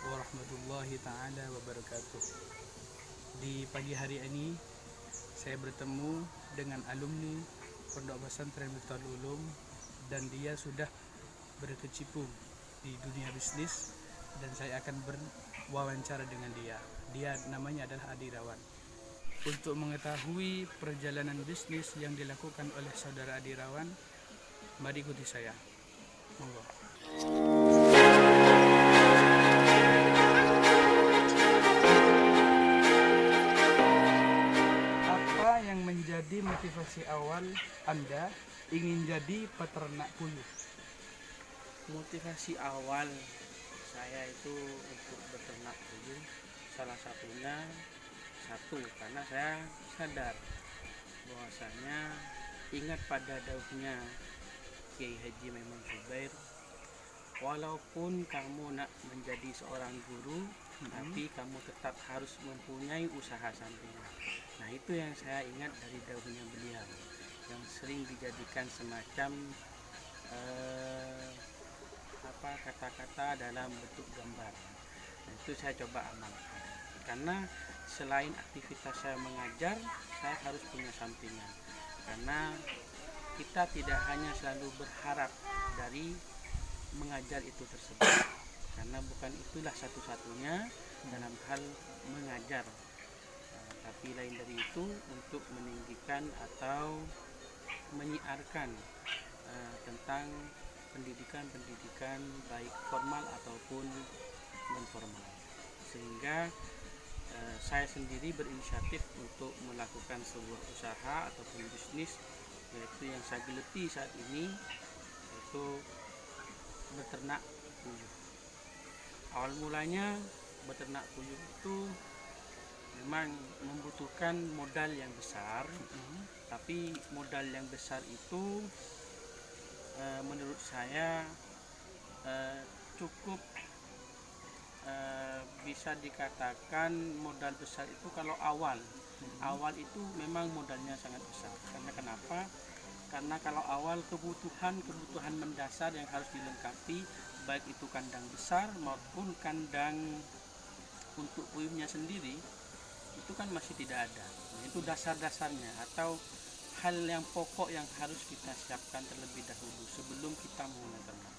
warahmatullahi taala wabarakatuh. Di pagi hari ini saya bertemu dengan alumni Pondok Pesantren Miftaul Ulum dan dia sudah berkecimpung di dunia bisnis dan saya akan berwawancara dengan dia. Dia namanya adalah Adirawan. Untuk mengetahui perjalanan bisnis yang dilakukan oleh saudara Adirawan, mari ikuti saya. Monggo. Apa yang menjadi motivasi awal Anda ingin jadi peternak puyuh? Motivasi awal saya itu untuk beternak puyuh salah satunya karena saya sadar bahwasanya ingat pada dauhnya Kiai Haji Maimun Zubair, walaupun kamu nak menjadi seorang guru tapi kamu tetap harus mempunyai usaha sampingan. Nah, itu yang saya ingat dari dauhnya beliau yang sering dijadikan semacam kata-kata dalam bentuk gambar. Nah, itu saya coba amalkan karena selain aktivitas saya mengajar, saya harus punya sampingan karena kita tidak hanya selalu berharap dari mengajar itu tersebut karena bukan itulah satu-satunya dalam hal mengajar, tapi lain dari itu untuk meninggikan atau menyiarkan tentang pendidikan baik formal ataupun non formal, sehingga saya sendiri berinisiatif untuk melakukan sebuah usaha ataupun bisnis, yaitu yang saya geluti saat ini, yaitu beternak puyuh. Awal mulanya beternak puyuh itu memang membutuhkan modal yang besar, tapi modal yang besar itu menurut saya cukup bisa dikatakan modal besar itu kalau awal itu memang modalnya sangat besar. Karena kenapa? Karena kalau awal kebutuhan mendasar yang harus dilengkapi, baik itu kandang besar maupun kandang untuk puyuhnya sendiri, itu kan masih tidak ada. Nah, itu dasar-dasarnya atau hal yang pokok yang harus kita siapkan terlebih dahulu sebelum kita mulai ternak.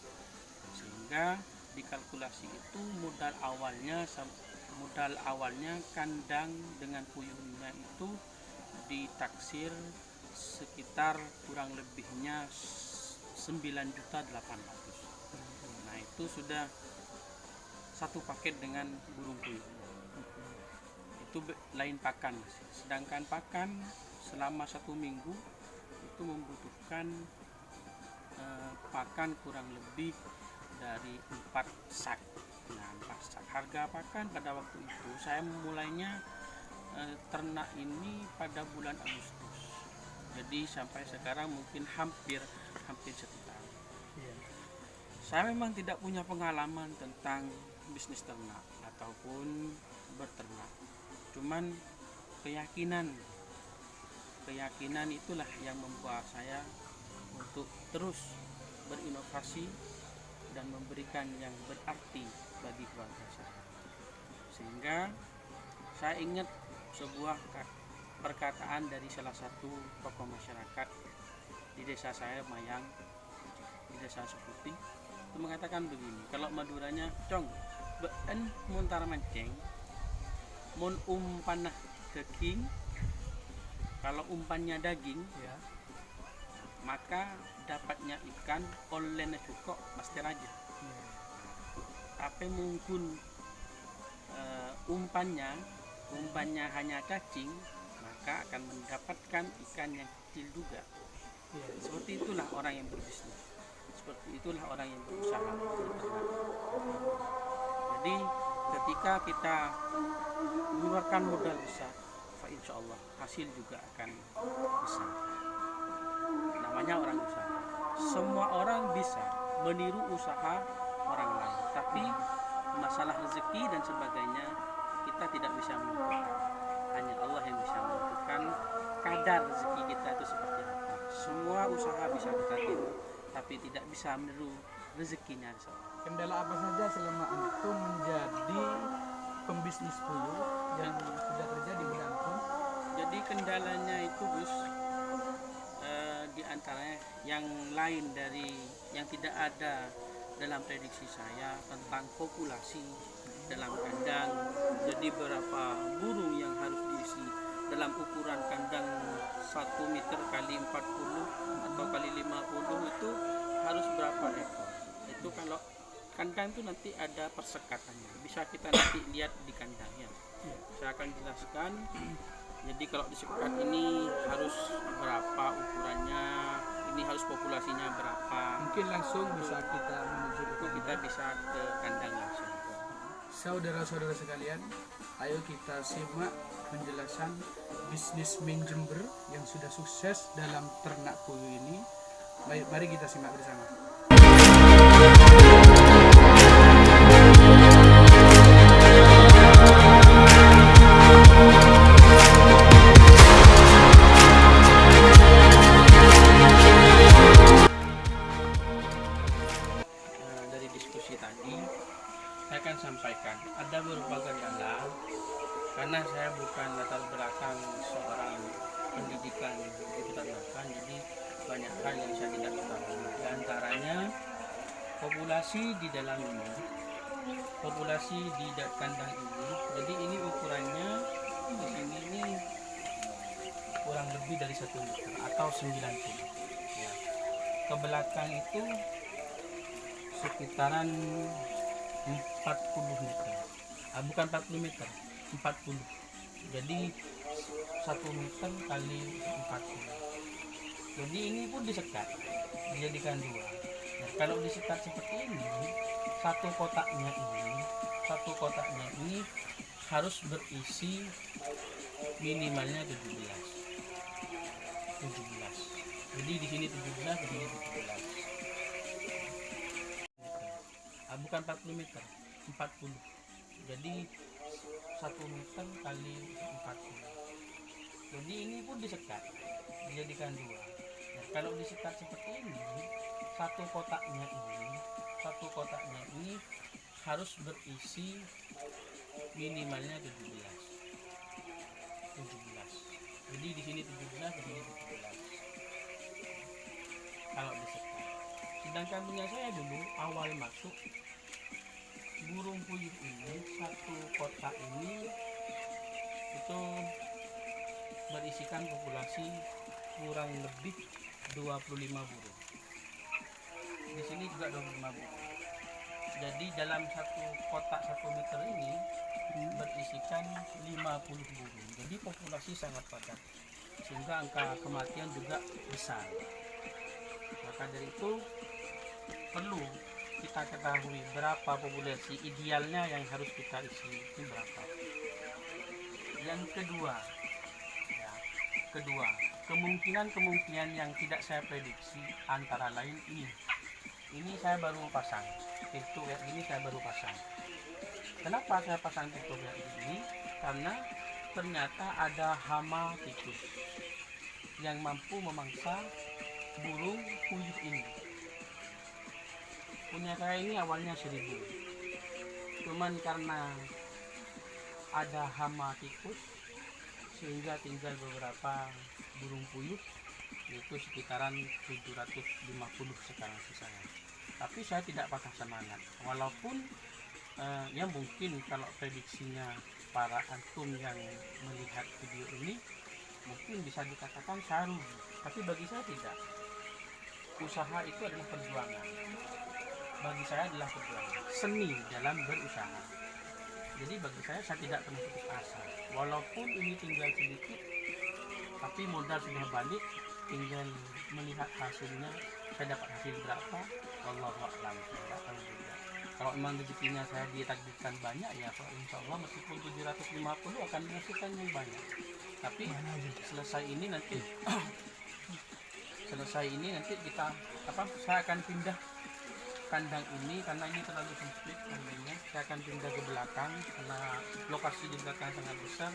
Sehingga dikalkulasi itu modal awalnya kandang dengan puyuhnya itu ditaksir sekitar kurang lebihnya 9.800.000. Nah, itu sudah satu paket dengan burung puyuh. Itu lain pakan. Sedangkan pakan selama 1 minggu itu membutuhkan pakan kurang lebih dari 4 sak. Nah, 4 sak. Harga pakan pada waktu itu saya mulainya ternak ini pada bulan Agustus. Jadi sampai sekarang mungkin hampir 1 tahun. Saya memang tidak punya pengalaman tentang bisnis ternak ataupun berternak. Cuman keyakinan itulah yang membuat saya untuk terus berinovasi dan memberikan yang berarti bagi keluarga saya. Sehingga saya ingat sebuah perkataan dari salah satu tokoh masyarakat di desa saya, Mayang, di desa Seputi, itu mengatakan begini, kalau Maduranya, cong, been muntar mancing, mun umpanah daging, kalau umpannya daging, ya, maka dapatnya ikan olehnya cukup pasti raja. Tapi mungkin umpannya hanya cacing, maka akan mendapatkan ikan yang kecil juga. Seperti itulah orang yang berbisnis, seperti itulah orang yang berusaha. Jadi ketika kita mengeluarkan modal besar, insya Allah hasil juga akan besar. Namanya orang usaha. Semua orang bisa meniru usaha orang lain, tapi masalah rezeki dan sebagainya kita tidak bisa menentukan. Hanya Allah yang bisa menentukan kadar rezeki kita itu seperti apa. Semua usaha bisa kita tiru, tapi tidak bisa meniru rezekinya. Kendala apa saja selama antum menjadi bisnis puyuh yang sudah terjadi berlangsung? Jadi kendalanya itu Gus, di antaranya yang lain dari yang tidak ada dalam prediksi saya tentang populasi dalam kandang. Jadi berapa burung yang harus diisi dalam ukuran kandang 1 meter kali 40 atau kali 50 itu harus berapa ekor. Itu kalau kandang itu nanti ada persekatannya, bisa kita nanti lihat di kandangnya. Saya akan jelaskan. Jadi kalau disekat ini harus berapa ukurannya, ini harus populasinya berapa. Mungkin langsung bisa kita menuju Itu ke kita bisa ke kandang langsung. saudara-saudara sekalian. Ayo kita simak penjelasan bisnismen Jember yang sudah sukses dalam ternak puyuh ini. Baik, mari kita simak bersama. Dari diskusi tadi saya akan sampaikan ada beberapa kendala karena saya bukan latar belakang seorang pendidikan di peternakan, jadi banyak hal yang saya tidak ketahui. Di antaranya populasi di dalam ini, populasi di kandang ini. Jadi ini ukurannya di sini ini kurang lebih dari 1 meter atau 90. Ya. Ke belakang itu sekitaran 40 meter. Bukan 40 meter, 40. Jadi 1 meter kali 40. Jadi ini pun disekat, dijadikan 2. Nah, kalau disekat seperti ini, satu kotaknya ini harus berisi minimalnya 17. Jadi di sini 17, di sini 17. Bukan 40 meter, 40. Jadi 1 meter kali 40. Jadi ini pun disekat, dijadikan 2. Nah, kalau disekat seperti ini, satu kotaknya ini harus berisi minimalnya 17. Jadi di sini 17, di sini 17. Kalau disekat. Sedangkan punya saya dulu awal masuk burung puyuh ini, satu kotak ini itu berisikan populasi kurang lebih 25 burung. Di sini juga 25 burung. Jadi dalam satu kotak 1 meter ini berisikan 50 burung. Jadi populasi sangat padat, sehingga angka kematian juga besar. Maka dari itu perlu kita ketahui berapa populasi idealnya yang harus kita isi itu berapa. Yang kedua, kemungkinan yang tidak saya prediksi antara lain ini saya baru pasang pintu kayak gini. Kenapa saya pasang pintu kayak gini? Karena ternyata ada hama tikus yang mampu memangsa burung puyuh ini. Punya saya ini awalnya 1000, cuman karena ada hama tikus sehingga tinggal beberapa burung puyuh, itu sekitaran 750 sekarang sisanya. Tapi saya tidak patah semangat, walaupun ya mungkin kalau prediksinya para antum yang melihat video ini mungkin bisa dikatakan saya rugi, tapi bagi saya tidak. Usaha itu adalah perjuangan. Bagi saya adalah perjuangan, seni dalam berusaha. Jadi bagi saya tidak pernah putus asa. Walaupun ini tinggal sedikit, tapi modal sudah balik, tinggal melihat hasilnya. Saya dapat hasil berapa? Wallahu a'lam. Kalau memang rezekinya saya ditakdirkan banyak, ya insya Allah meskipun 750 akan menghasilkan yang banyak. Tapi selesai ini nanti kita saya akan pindah kandang ini karena ini terlalu sempit kandangnya. Saya akan pindah ke belakang karena lokasi di belakang sangat besar.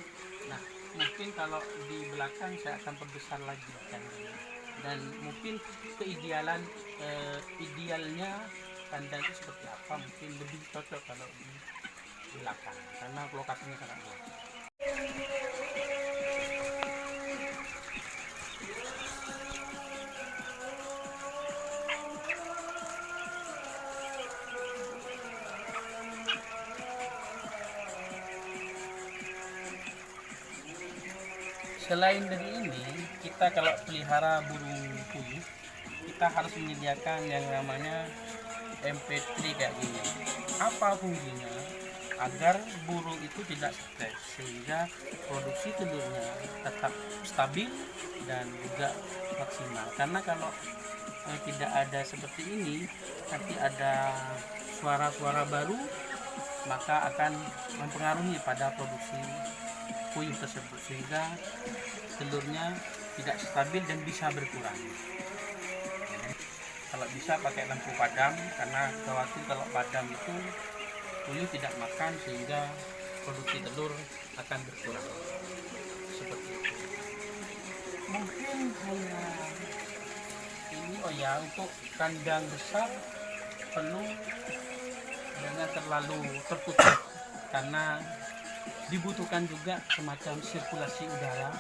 Nah, mungkin kalau di belakang saya akan perbesar lagi kandangnya. Dan mungkin idealnya kandang itu seperti apa, mungkin lebih cocok kalau di belakang karena lokasinya sangat luas. Selain dari ini, kita kalau pelihara burung puyuh, kita harus menyediakan yang namanya MP3 kayak gini. Apa fungsinya? Agar burung itu tidak stres, sehingga produksi telurnya tetap stabil dan juga maksimal. Karena kalau tidak ada seperti ini, nanti ada suara-suara baru, maka akan mempengaruhi pada produksi puyuh tersebut, sehingga telurnya tidak stabil dan bisa berkurang. Kalau bisa pakai lampu padam, karena khawatir kalau padam itu puyuh tidak makan sehingga produksi telur akan berkurang. Seperti itu. Mungkin hanya ini untuk kandang besar penuh dengan terlalu tertutup, karena dibutuhkan juga semacam sirkulasi udara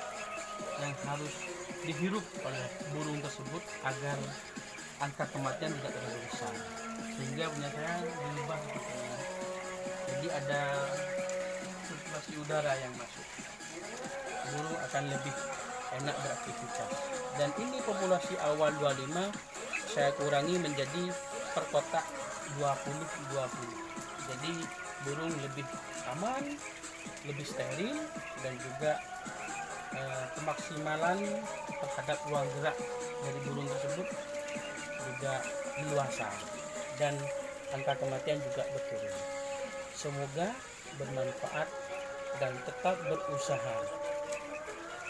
yang harus dihirup oleh burung tersebut agar angka kematian tidak terlalu besar. Sehingga punya saya diubah seperti ini. Jadi ada sirkulasi udara yang masuk, burung akan lebih enak beraktivitas. Dan ini populasi awal 25 saya kurangi menjadi per kotak 20-20. Jadi burung lebih aman, lebih steril, dan juga kemaksimalan terhadap ruang gerak dari burung tersebut juga luasa, dan angka kematian juga berturun. Semoga bermanfaat dan tetap berusaha.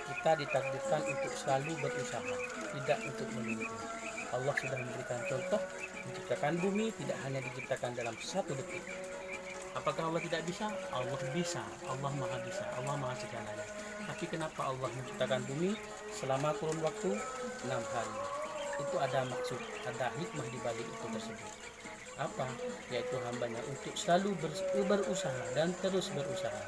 Kita ditakdirkan untuk selalu berusaha, tidak untuk menunggu. Allah sudah memberikan contoh, menciptakan bumi tidak hanya diciptakan dalam 1 detik. Apakah Allah tidak bisa? Allah bisa. Allah maha bisa. Allah maha segalanya. Tapi kenapa Allah menciptakan bumi selama kurun waktu 6 hari? Itu ada maksud, ada hikmah di balik itu tersebut. Apa? Yaitu hambanya untuk selalu berusaha dan terus berusaha,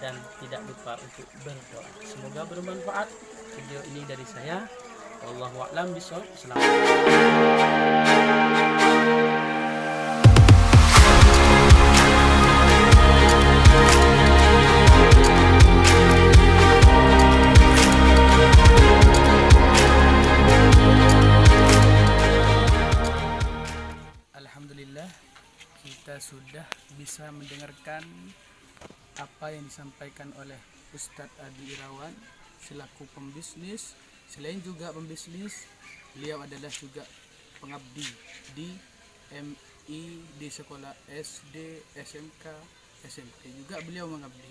dan tidak lupa untuk berdoa. Semoga bermanfaat video ini dari saya. Wallahu a'lam bishawab. Alhamdulillah, kita sudah bisa mendengarkan apa yang disampaikan oleh Ustadz Adi Irawan selaku pembisnis. Selain juga pembisnis, beliau adalah juga pengabdi di MI, di sekolah SD, SMK, SMP. Juga beliau mengabdi.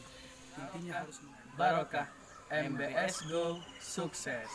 Intinya harus barokah. MBS Go sukses.